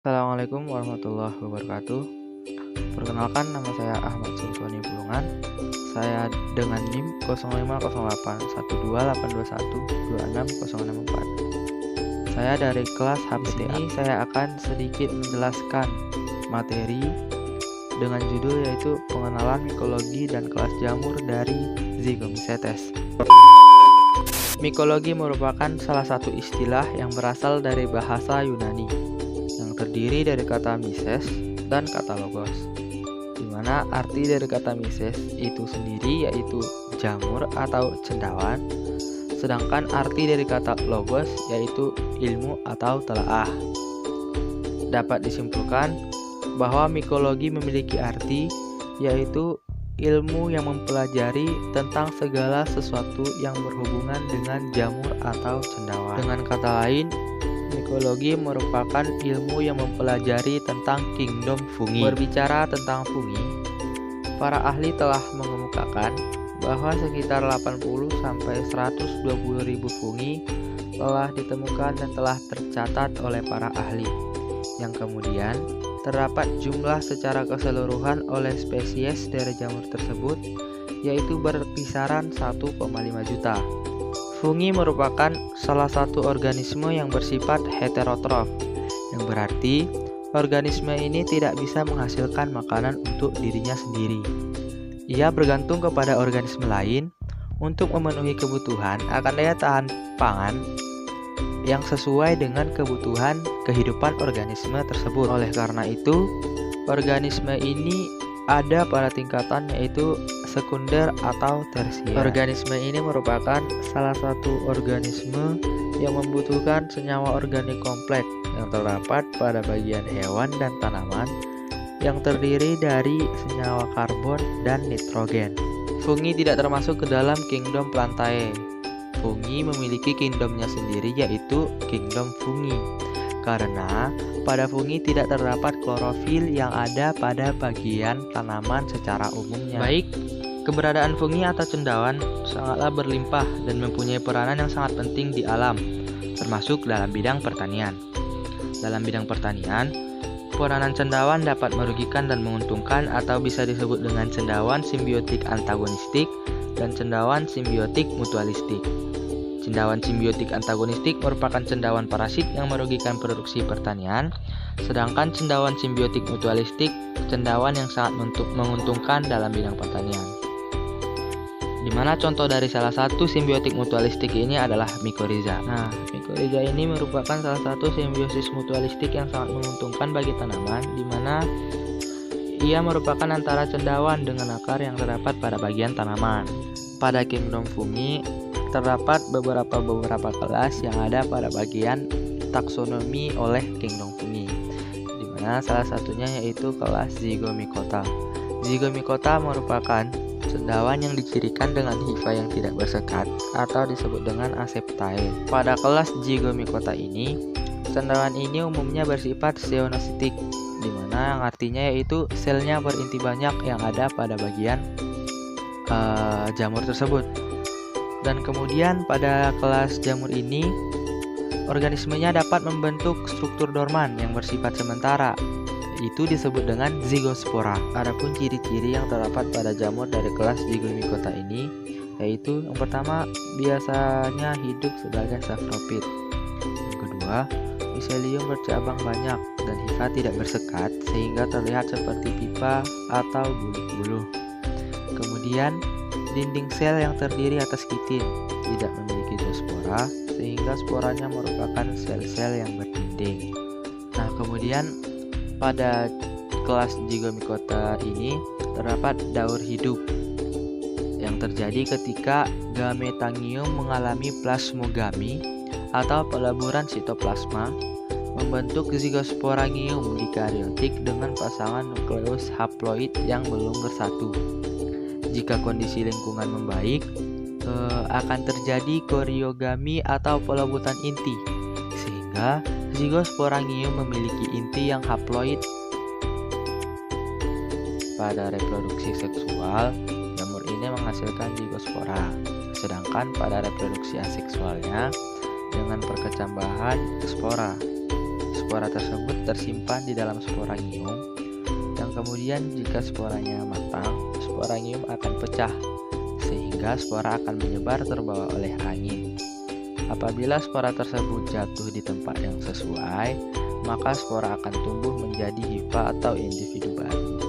Assalamualaikum warahmatullahi wabarakatuh. Perkenalkan, nama saya Ahmad Sultoni Bulungan. Saya dengan NIM 05081282626064. Saya dari kelas HPTA. Ini saya akan sedikit menjelaskan materi dengan judul yaitu pengenalan mikologi dan kelas jamur dari Zygomycetes. Mikologi merupakan salah satu istilah yang berasal dari bahasa Yunani yang terdiri dari kata myces dan kata logos, di mana arti dari kata myces itu sendiri yaitu jamur atau cendawan, sedangkan arti dari kata logos yaitu ilmu atau telaah. Dapat disimpulkan bahwa mikologi memiliki arti yaitu ilmu yang mempelajari tentang segala sesuatu yang berhubungan dengan jamur atau cendawan. Dengan kata lain, mikologi merupakan ilmu yang mempelajari tentang kingdom fungi. Berbicara tentang fungi, para ahli telah mengemukakan bahwa sekitar 80-120 ribu fungi telah ditemukan dan telah tercatat oleh para ahli, yang kemudian terdapat jumlah secara keseluruhan oleh spesies dari jamur tersebut yaitu berkisaran 1,5 juta. Fungi merupakan salah satu organisme yang bersifat heterotrof, yang berarti organisme ini tidak bisa menghasilkan makanan untuk dirinya sendiri. Ia bergantung kepada organisme lain untuk memenuhi kebutuhan akan daya tahan pangan yang sesuai dengan kebutuhan kehidupan organisme tersebut. Oleh karena itu, organisme ini ada pada tingkatan yaitu sekunder atau tersier. Organisme ini merupakan salah satu organisme yang membutuhkan senyawa organik kompleks yang terdapat pada bagian hewan dan tanaman yang terdiri dari senyawa karbon dan nitrogen. Fungi tidak termasuk ke dalam kingdom Plantae. Fungi memiliki kingdomnya sendiri yaitu kingdom fungi, karena pada fungi tidak terdapat klorofil yang ada pada bagian tanaman secara umumnya. Baik, keberadaan fungi atau cendawan sangatlah berlimpah dan mempunyai peranan yang sangat penting di alam, termasuk dalam bidang pertanian. Dalam bidang pertanian, peranan cendawan dapat merugikan dan menguntungkan atau bisa disebut dengan cendawan simbiotik antagonistik dan cendawan simbiotik mutualistik. Cendawan simbiotik antagonistik merupakan cendawan parasit yang merugikan produksi pertanian, sedangkan cendawan simbiotik mutualistik cendawan yang sangat menguntungkan dalam bidang pertanian. Di mana contoh dari salah satu simbiotik mutualistik ini adalah mycorrhiza. Nah, mycorrhiza ini merupakan salah satu simbiosis mutualistik yang sangat menguntungkan bagi tanaman, di mana ia merupakan antara cendawan dengan akar yang terdapat pada bagian tanaman. Pada kingdom fungi terdapat beberapa kelas yang ada pada bagian taksonomi oleh kingdom fungi, di mana salah satunya yaitu kelas Zygomicota. Zygomicota merupakan cendawan yang dicirikan dengan hifa yang tidak bersekat atau disebut dengan aseptae. Pada kelas Zygomicota ini, cendawan ini umumnya bersifat zoonocytic, di mana yang artinya yaitu selnya berinti banyak yang ada pada bagian jamur tersebut. Dan kemudian pada kelas jamur ini, organismenya dapat membentuk struktur dorman yang bersifat sementara, itu disebut dengan zygospora. Adapun ciri-ciri yang terdapat pada jamur dari kelas Zygomicota ini, yaitu yang pertama, biasanya hidup sebagai saprofit. Yang kedua, miselium bercabang banyak dan hifa tidak bersekat sehingga terlihat seperti pipa atau bulu-bulu. Kemudian, dinding sel yang terdiri atas kitin tidak memiliki zoospora sehingga sporanya merupakan sel-sel yang berdinding. Nah, kemudian pada kelas Zygomicota ini terdapat daur hidup yang terjadi ketika gametangium mengalami plasmogami atau peleburan sitoplasma membentuk zygosporangium dikaryotik dengan pasangan nukleus haploid yang belum bersatu. Jika kondisi lingkungan membaik, akan terjadi koriogami atau pelebutan inti, sehingga zygosporangium memiliki inti yang haploid. Pada reproduksi seksual, jamur ini menghasilkan zygospora, sedangkan pada reproduksi aseksualnya dengan perkecambahan spora. spora tersebut tersimpan di dalam sporanium, yang kemudian jika sporanya matang, sporanium akan pecah, sehingga spora akan menyebar terbawa oleh angin. Apabila spora tersebut jatuh di tempat yang sesuai, maka spora akan tumbuh menjadi hifa atau individu baru.